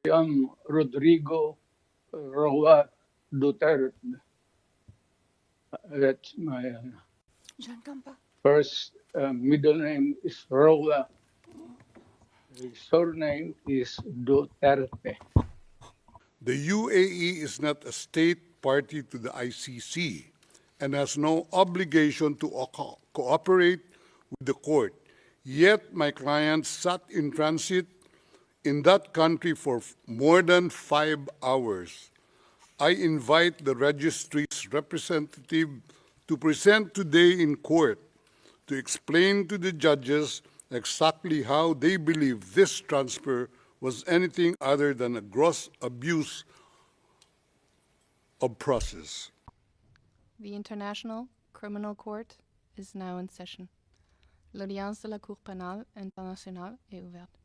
I am Rodrigo Roa Duterte. That's my first middle name is Roa. His surname is Duterte. The UAE is not a state party to the ICC and has no obligation to cooperate with the court. Yet my client sat in transit in that country for more than 5 hours. I invite the registry's representative to present today in court to explain to the judges exactly how they believe this transfer was anything other than a gross abuse of process. The International Criminal Court is now in session. L'audience de la Cour pénale internationale est ouverte.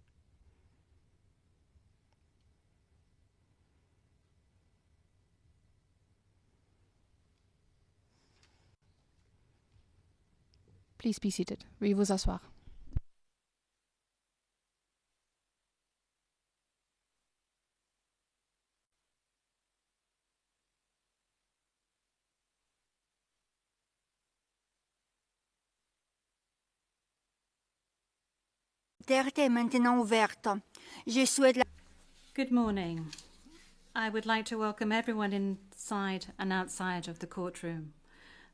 Please be seated. Veuillez vous asseoir. Est maintenant ouverte. Je souhaite la... Good morning. I would like to welcome everyone inside and outside of the courtroom.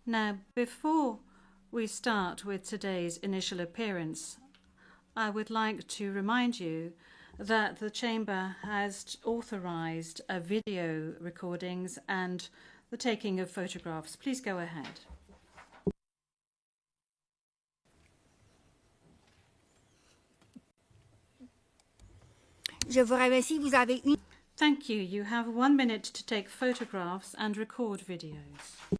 Now, before we start with today's initial appearance, I would like to remind you that the Chamber has authorized video recordings and the taking of photographs. Please go ahead. Je vous remercie. Vous avez une... Thank you. You have 1 minute to take photographs and record videos.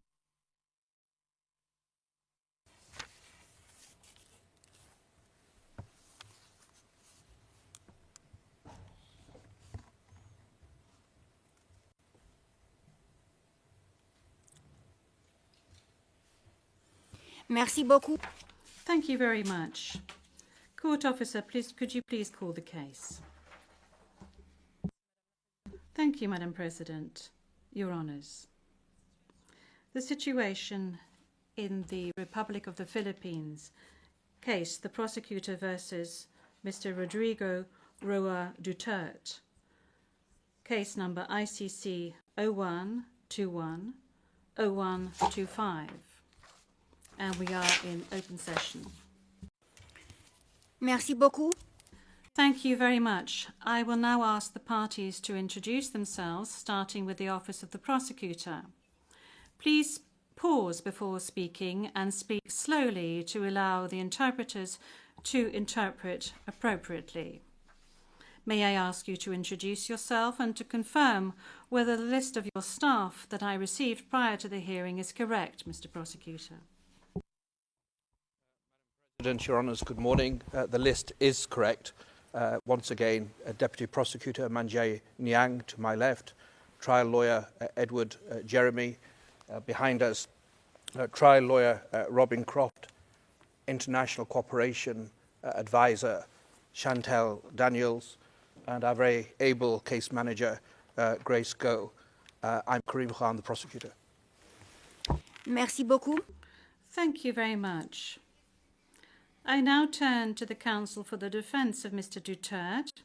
Merci beaucoup. Thank you very much. Court officer, please, could you please call the case? Thank you, Madam President. Your Honours. The situation in the Republic of the Philippines case, the prosecutor versus Mr. Rodrigo Roa Duterte, case number ICC 0121 0125. And we are in open session. Merci beaucoup. Thank you very much. I will now ask the parties to introduce themselves, starting with the Office of the Prosecutor. Please pause before speaking and speak slowly to allow the interpreters to interpret appropriately. May I ask you to introduce yourself and to confirm whether the list of your staff that I received prior to the hearing is correct, Mr. Prosecutor? President, Your Honours, good morning. The list is correct. Once again, Deputy Prosecutor Manjay Niang to my left, trial lawyer Edward Jeremy behind us, trial lawyer Robin Croft, international cooperation advisor Chantel Daniels, and our very able case manager Grace Go. I'm Karim Khan, the prosecutor. Merci beaucoup. Thank you very much. I now turn to the counsel for the defence of Mr. Duterte.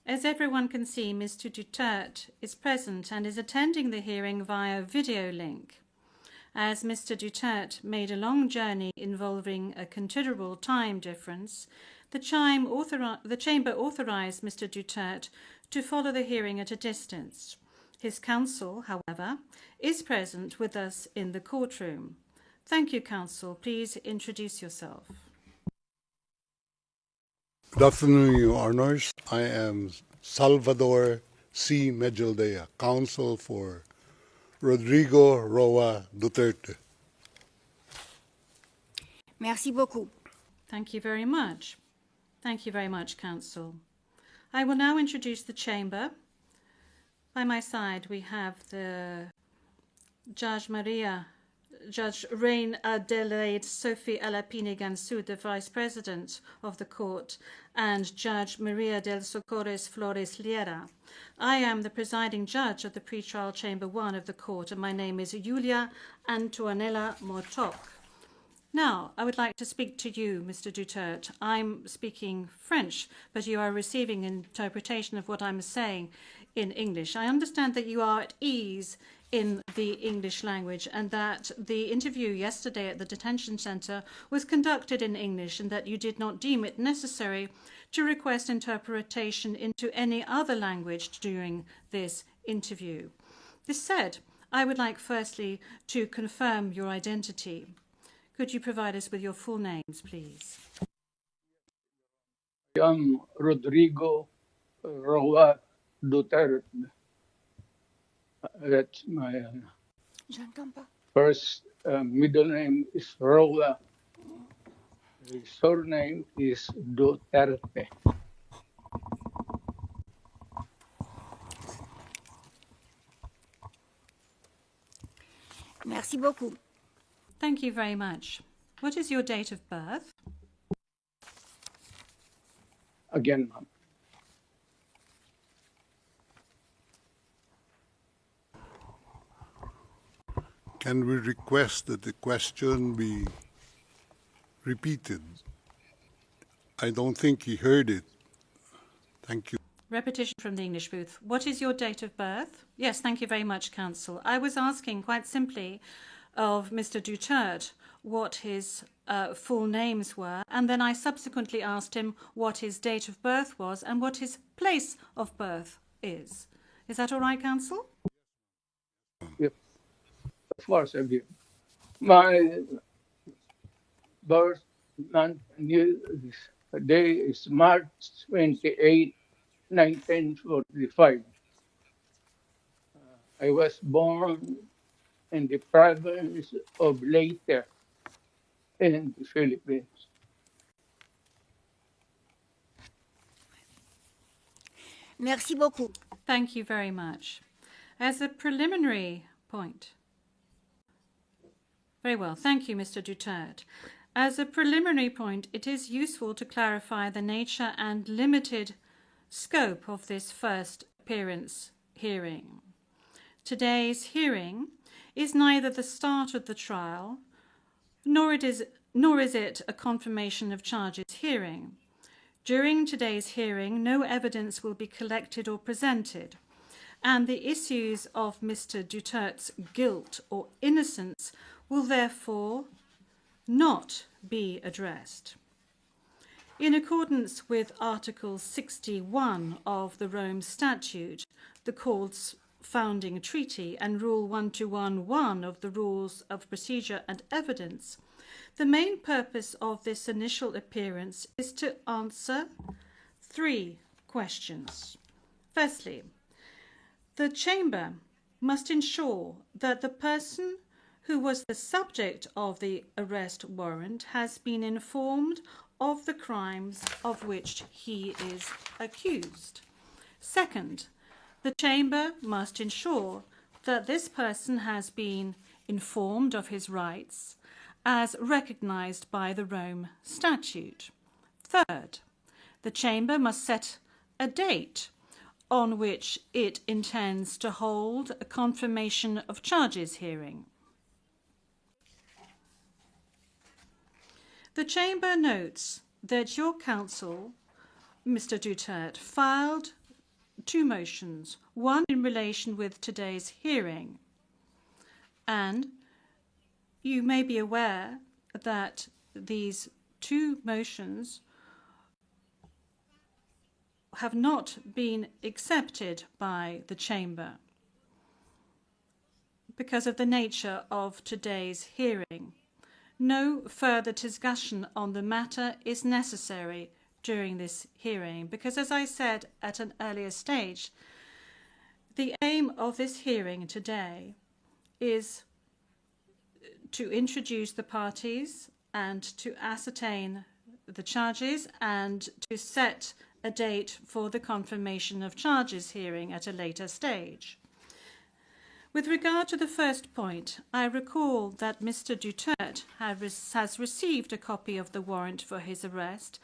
As everyone can see, Mr. Duterte is present and is attending the hearing via video link. As Mr. Duterte made a long journey involving a considerable time difference, the Chamber authorised Mr. Duterte to follow the hearing at a distance. His counsel, however, is present with us in the courtroom. Thank you, counsel. Please introduce yourself. Good afternoon, Your Honours. I am Salvador C. Medjaldea, counsel for Rodrigo Roa Duterte. Merci beaucoup. Thank you very much. Thank you very much, counsel. I will now introduce the chamber. By my side, we have the Judge Maria Judge Rain Adelaide Sophie Alapine Gansu, the Vice President of the Court, and Judge Maria del Socorres Flores Liera. I am the presiding judge of the Pretrial Chamber 1 of the Court, and my name is Julia Antoinella Mortok. Now, I would like to speak to you, Mr. Duterte. I'm speaking French, but you are receiving interpretation of what I'm saying in English. I understand that you are at ease in the English language and that the interview yesterday at the detention center was conducted in English and that you did not deem it necessary to request interpretation into any other language during this interview. This said, I would like firstly to confirm your identity. Could you provide us with your full names, please? I am Rodrigo Roa Duterte. That's my J'entends pas. first middle name is Roa. The surname is Duterte. Merci beaucoup. Thank you very much. What is your date of birth? Again, ma'am. Can we request that the question be repeated? I don't think he heard it. Thank you. Repetition from the English booth. What is your date of birth? Yes, thank you very much, Counsel. I was asking quite simply of Mr. Duterte what his full names were, and then I subsequently asked him what his date of birth was and what his place of birth is. Is that all right, Counsel? Yep. Of course, I give. My birth month day is March 28, 1945. I was born in the province of Leyte in the Philippines. Merci beaucoup. Thank you very much. As a preliminary point. Very well. Thank you, Mr. Duterte. As a preliminary point, it is useful to clarify the nature and limited scope of this first appearance hearing. Today's hearing is neither the start of the trial, nor is it a confirmation of charges hearing. During today's hearing, no evidence will be collected or presented, and the issues of Mr. Duterte's guilt or innocence will therefore not be addressed. In accordance with Article 61 of the Rome Statute, the Court's founding treaty, and Rule 1211 of the Rules of Procedure and Evidence, the main purpose of this initial appearance is to answer 3 questions. Firstly, the Chamber must ensure that the person who was the subject of the arrest warrant has been informed of the crimes of which he is accused. Second, the Chamber must ensure that this person has been informed of his rights as recognized by the Rome Statute. Third, the Chamber must set a date on which it intends to hold a confirmation of charges hearing. The Chamber notes that your counsel, Mr. Duterte, filed 2 motions, one in relation with today's hearing, and you may be aware that these 2 motions have not been accepted by the Chamber because of the nature of today's hearing. No further discussion on the matter is necessary during this hearing because, as I said at an earlier stage, the aim of this hearing today is to introduce the parties and to ascertain the charges and to set a date for the confirmation of charges hearing at a later stage. With regard to the first point, I recall that Mr. Duterte has received a copy of the warrant for his arrest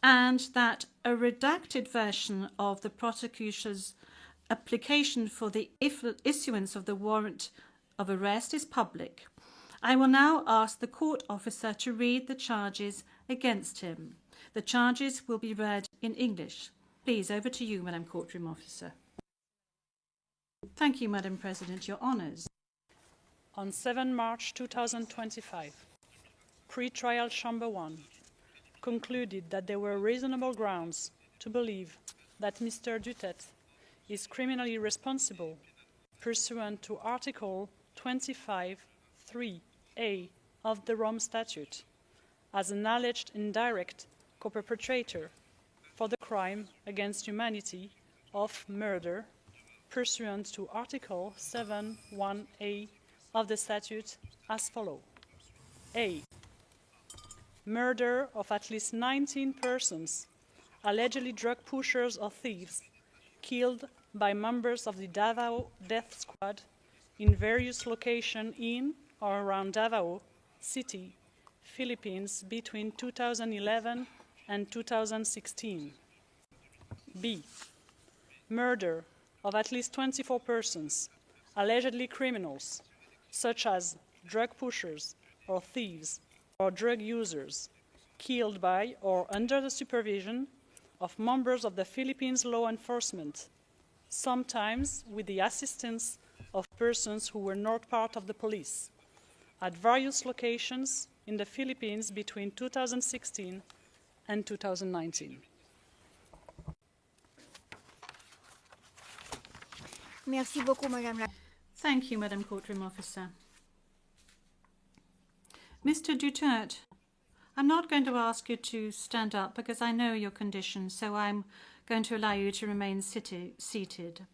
and that a redacted version of the prosecutor's application for the issuance of the warrant of arrest is public. I will now ask the court officer to read the charges against him. The charges will be read in English. Please, over to you, Madam Courtroom Officer. Thank you, Madam President. Your honours. On 7 March 2025, Pre-Trial Chamber 1 concluded that there were reasonable grounds to believe that Mr. Duterte is criminally responsible pursuant to Article 25(3)(a) of the Rome Statute as an alleged indirect co-perpetrator for the crime against humanity of murder pursuant to Article 7(1)(a) of the statute as follows. A. Murder of at least 19 persons, allegedly drug pushers or thieves, killed by members of the Davao Death Squad in various locations in or around Davao City, Philippines between 2011 and 2016. B. Murder of at least 24 persons, allegedly criminals, such as drug pushers or thieves or drug users, killed by or under the supervision of members of the Philippines law enforcement, sometimes with the assistance of persons who were not part of the police, at various locations in the Philippines between 2016 and 2019. Merci beaucoup, Madame la... Thank you, Madam Courtroom Officer. Mr. Duterte, I'm not going to ask you to stand up because I know your condition, so I'm going to allow you to remain seated.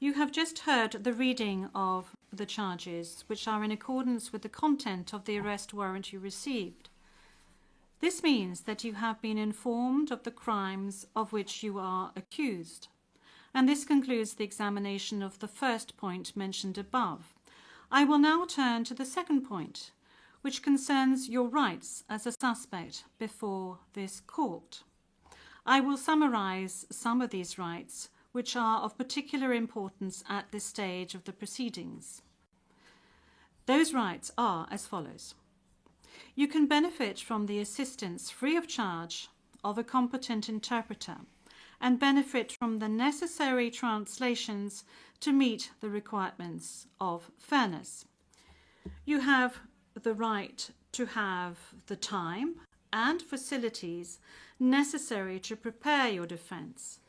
You have just heard the reading of the charges, which are in accordance with the content of the arrest warrant you received. This means that you have been informed of the crimes of which you are accused. And this concludes the examination of the first point mentioned above. I will now turn to the second point, which concerns your rights as a suspect before this court. I will summarize some of these rights, which are of particular importance at this stage of the proceedings. Those rights are as follows. You can benefit from the assistance free of charge of a competent interpreter and benefit from the necessary translations to meet the requirements of fairness. You have the right to have the time and facilities necessary to prepare your defense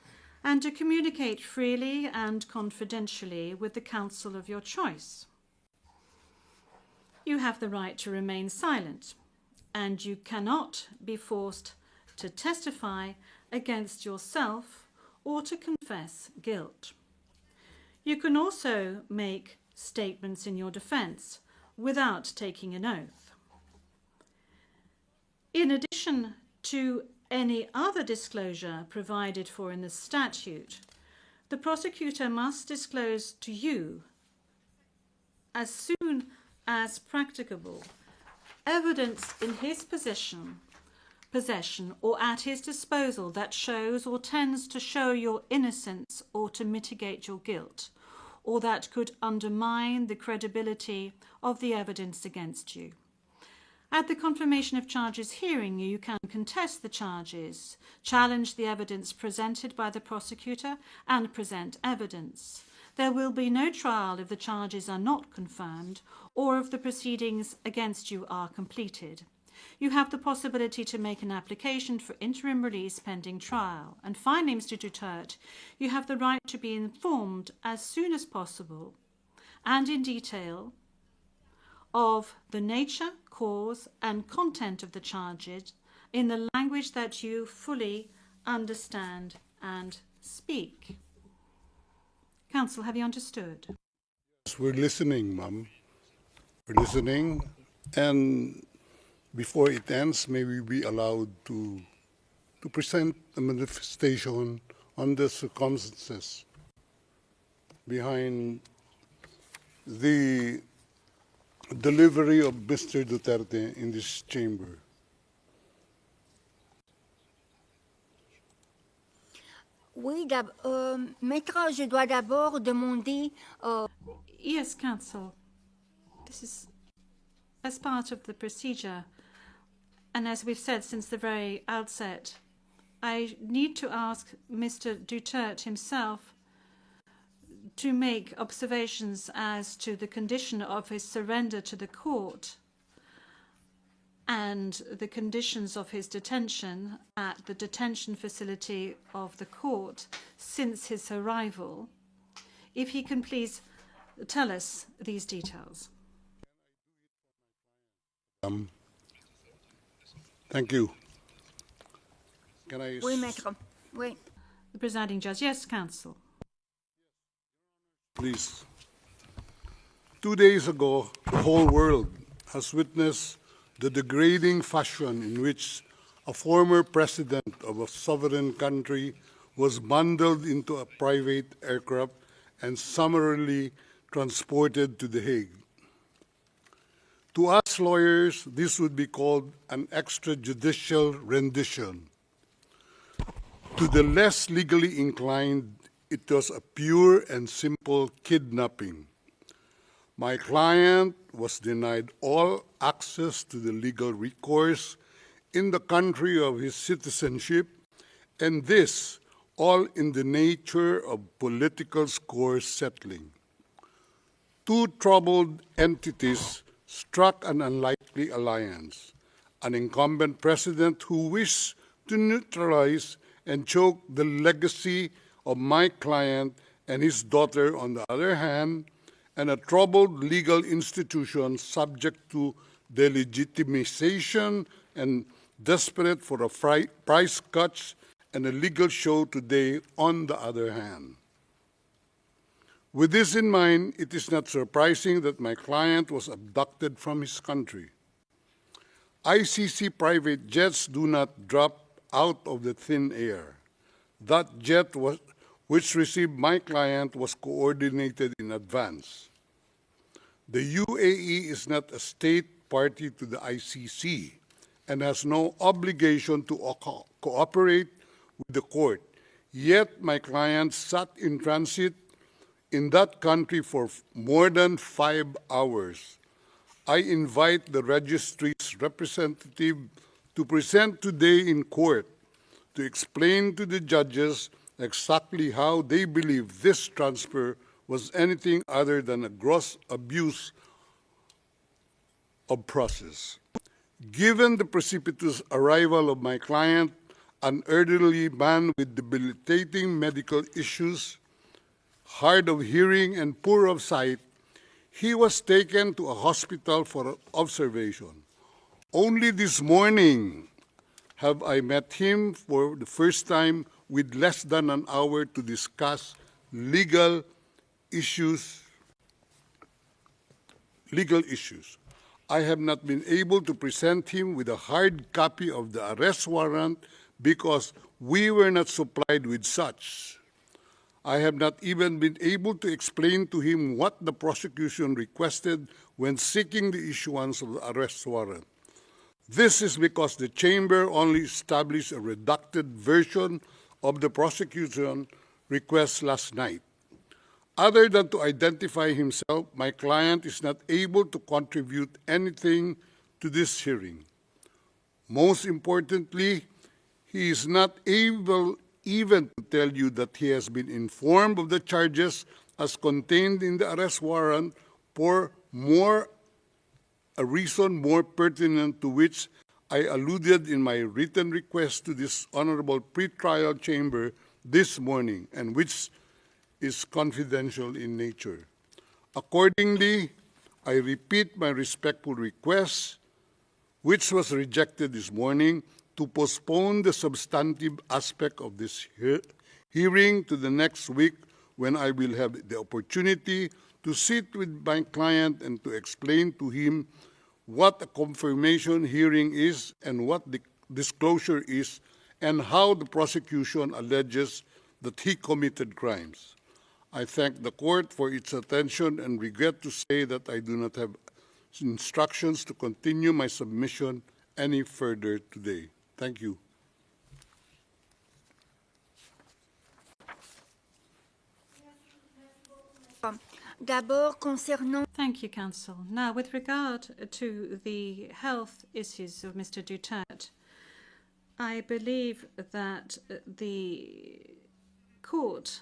and to communicate freely and confidentially with the counsel of your choice. You have the right to remain silent, and you cannot be forced to testify against yourself or to confess guilt. You can also make statements in your defense without taking an oath. In addition to any other disclosure provided for in the statute, the prosecutor must disclose to you, as soon as practicable, evidence in his possession or at his disposal that shows or tends to show your innocence or to mitigate your guilt, or that could undermine the credibility of the evidence against you. At the confirmation of charges hearing, you can contest the charges, challenge the evidence presented by the prosecutor, and present evidence. There will be no trial if the charges are not confirmed or if the proceedings against you are completed. You have the possibility to make an application for interim release pending trial. And finally, Mr. Duterte, you have the right to be informed as soon as possible and in detail of the nature, cause, and content of the charges in the language that you fully understand and speak. Counsel, have you understood? Yes, we're listening, ma'am. We're listening, and before it ends, may we be allowed to present a manifestation on the circumstances behind the delivery of Mr. Duterte in this chamber? Oui, Maître, je dois d'abord demander Yes, Counsel. This is as part of the procedure. And as we've said since the very outset, I need to ask Mr. Duterte himself to make observations as to the condition of his surrender to the court and the conditions of his detention at the detention facility of the court since his arrival. If he can please tell us these details. Thank you. Can I? Oui, Maître. Oui. The presiding judge. Yes, Counsel. Please. 2 days ago, the whole world has witnessed the degrading fashion in which a former president of a sovereign country was bundled into a private aircraft and summarily transported to The Hague. To us lawyers, this would be called an extrajudicial rendition. To the less legally inclined, it was a pure and simple kidnapping. My client was denied all access to the legal recourse in the country of his citizenship, and this all in the nature of political score settling. Two troubled entities struck an unlikely alliance, an incumbent president who wished to neutralize and choke the legacy of my client and his daughter on the other hand, and a troubled legal institution subject to delegitimization and desperate for a price cuts and a legal show today on the other hand. With this in mind, it is not surprising that my client was abducted from his country. ICC private jets do not drop out of the thin air. That jet which received my client was coordinated in advance. The UAE is not a state party to the ICC and has no obligation to cooperate with the court. Yet my client sat in transit in that country for more than 5 hours. I invite the registry's representative to present today in court to explain to the judges exactly how they believe this transfer was anything other than a gross abuse of process. Given the precipitous arrival of my client, an elderly man with debilitating medical issues, hard of hearing and poor of sight, he was taken to a hospital for observation. Only this morning have I met him for the first time with less than an hour to discuss legal issues. I have not been able to present him with a hard copy of the arrest warrant because we were not supplied with such. I have not even been able to explain to him what the prosecution requested when seeking the issuance of the arrest warrant. This is because the chamber only established a redacted version of the prosecution request last night. Other than to identify himself, my client is not able to contribute anything to this hearing. Most importantly, he is not able even to tell you that he has been informed of the charges as contained in the arrest warrant for a reason more pertinent to which I alluded in my written request to this honorable pretrial chamber this morning, and which is confidential in nature. Accordingly, I repeat my respectful request, which was rejected this morning, to postpone the substantive aspect of this hearing to the next week, when I will have the opportunity to sit with my client and to explain to him what a confirmation hearing is and what the disclosure is and how the prosecution alleges that he committed crimes. I thank the court for its attention and regret to say that I do not have instructions to continue my submission any further today. Thank you. D'abord, concernant Thank you, Counsel. Now, with regard to the health issues of Mr. Duterte, I believe that the court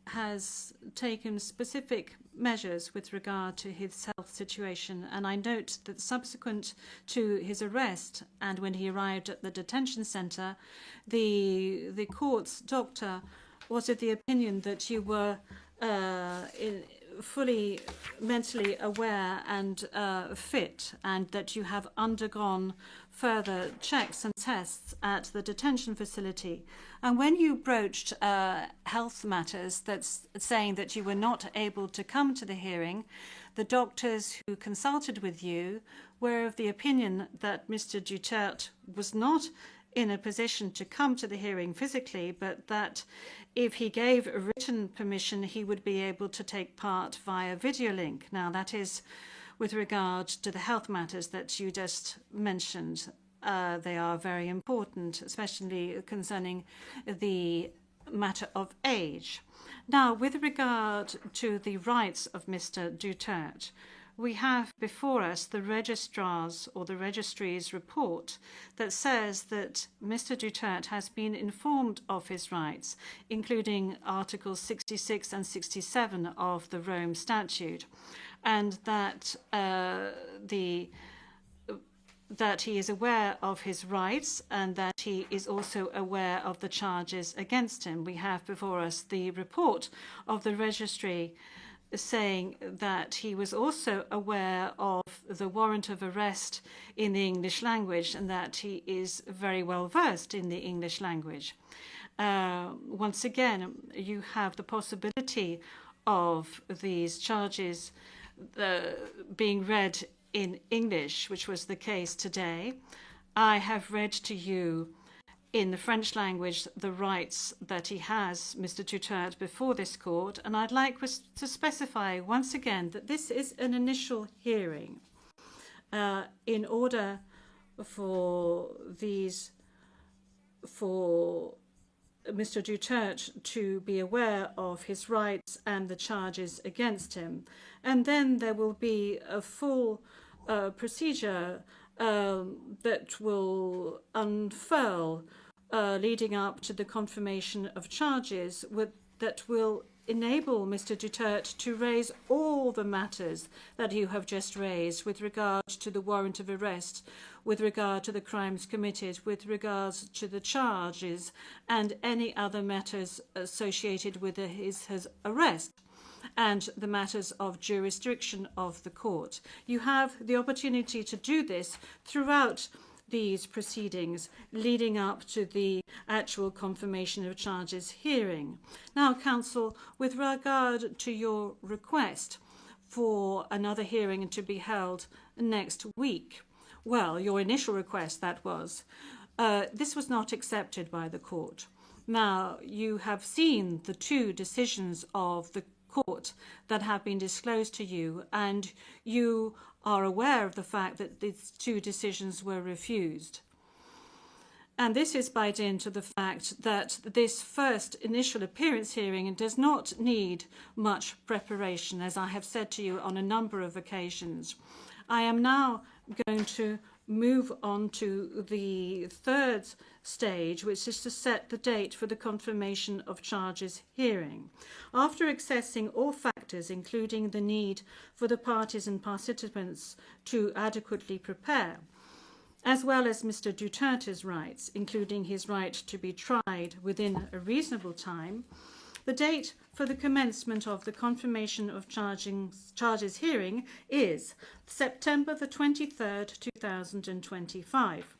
has taken specific measures with regard to his health situation, and I note that subsequent to his arrest and when he arrived at the detention centre, the court's doctor was of the opinion that you were fully mentally aware and fit, and that you have undergone further checks and tests at the detention facility. And when you broached health matters, that's saying that you were not able to come to the hearing, the doctors who consulted with you were of the opinion that Mr. Duterte was not in a position to come to the hearing physically, but that if he gave a written permission, he would be able to take part via video link. Now, that is with regard to the health matters that you just mentioned. They are very important, especially concerning the matter of age. Now, with regard to the rights of Mr. Duterte, we have before us the registrar's or the registry's report that says that Mr. Duterte has been informed of his rights, including Articles 66 and 67 of the Rome Statute, and that that he is aware of his rights and that he is also aware of the charges against him. We have before us the report of the registry saying that he was also aware of the warrant of arrest in the English language and that he is very well versed in the English language. Once again, you have the possibility of these charges being read in English, which was the case today. I have read to you in the French language the rights that he has, Mr. Duterte, before this court, and I'd like to specify once again that this is an initial hearing in order for Mr. Duterte to be aware of his rights and the charges against him. And then there will be a full procedure that will unfurl leading up to the confirmation of charges that will enable Mr. Duterte to raise all the matters that you have just raised with regard to the warrant of arrest, with regard to the crimes committed, with regards to the charges, and any other matters associated with his arrest, and the matters of jurisdiction of the court. You have the opportunity to do this throughout these proceedings leading up to the actual confirmation of charges hearing. Now, counsel, with regard to your request for another hearing to be held next week, well, your initial request, that was, this was not accepted by the court. Now, you have seen the two decisions of the court that have been disclosed to you, and you are aware of the fact that these two decisions were refused. And this is by dint of the fact that this first initial appearance hearing does not need much preparation, as I have said to you on a number of occasions. I am now going to move on to the third stage, which is to set the date for the confirmation of charges hearing. After assessing all factors, including the need for the parties and participants to adequately prepare, as well as Mr. Duterte's rights, including his right to be tried within a reasonable time, the date for the commencement of the confirmation of charges hearing is September the 23rd, 2025.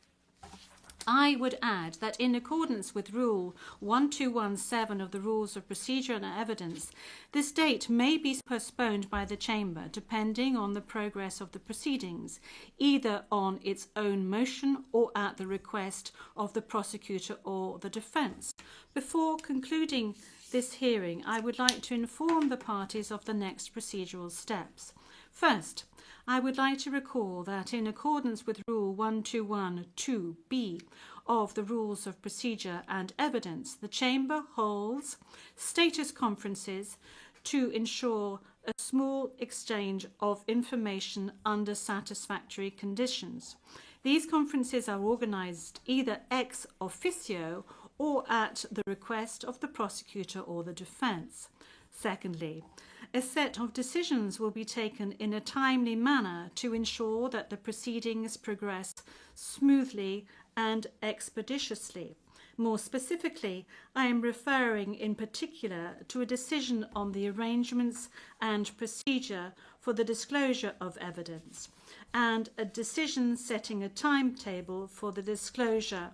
I would add that in accordance with Rule 1217 of the Rules of Procedure and Evidence, this date may be postponed by the Chamber depending on the progress of the proceedings, either on its own motion or at the request of the prosecutor or the defence. Before concluding this hearing, I would like to inform the parties of the next procedural steps. First, I would like to recall that in accordance with Rule 1212B of the Rules of Procedure and Evidence, the Chamber holds status conferences to ensure a small exchange of information under satisfactory conditions. These conferences are organised either ex officio or at the request of the prosecutor or the defence. Secondly, a set of decisions will be taken in a timely manner to ensure that the proceedings progress smoothly and expeditiously. More specifically, I am referring in particular to a decision on the arrangements and procedure for the disclosure of evidence, and a decision setting a timetable for the disclosure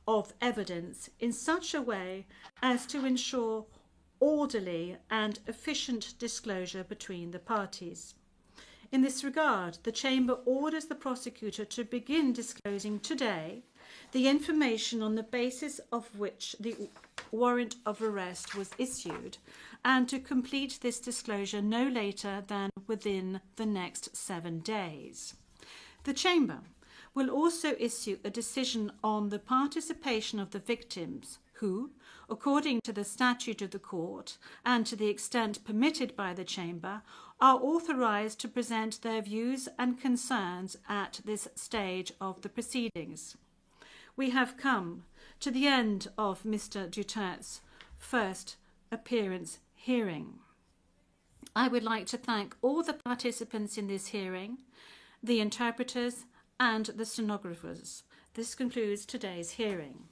of evidence in such a way as to ensure orderly and efficient disclosure between the parties. In this regard, the Chamber orders the prosecutor to begin disclosing today the information on the basis of which the warrant of arrest was issued, and to complete this disclosure no later than within the next 7 days. The Chamber will also issue a decision on the participation of the victims who, according to the statute of the court and to the extent permitted by the Chamber, are authorised to present their views and concerns at this stage of the proceedings. We have come to the end of Mr. Duterte's first appearance hearing. I would like to thank all the participants in this hearing, the interpreters and the stenographers. This concludes today's hearing.